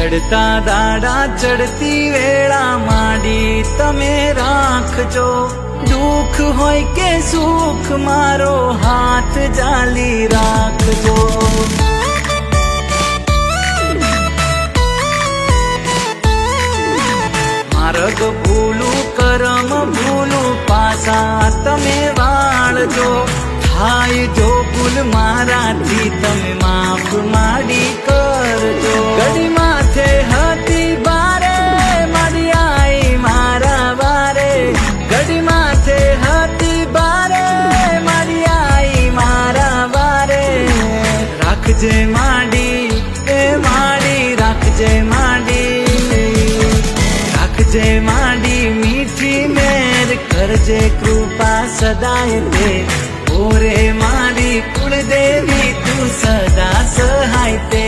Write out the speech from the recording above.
चढ़ता दाड़ा चढ़ती वेळा माडी तमे राखजो। दुख होय के सुख मारो हाथ जाली राखजो। मार्ग भूलू करम भूलू पासा तमे वाळजो। थाय जो भूल माराथी तमे माफ माडी करजो। गड़ी माथे हती बारे मारी आई मारा बारे। गड़ी माथे हती बारे मारी आई मारा बारे। राखजे माडी ए माडी राखजे माडी। राखजे माडी मीठी मेर करजे कृपा सदाय ते। ओरे मारी कुलदेवी तू सदा सहाय ते।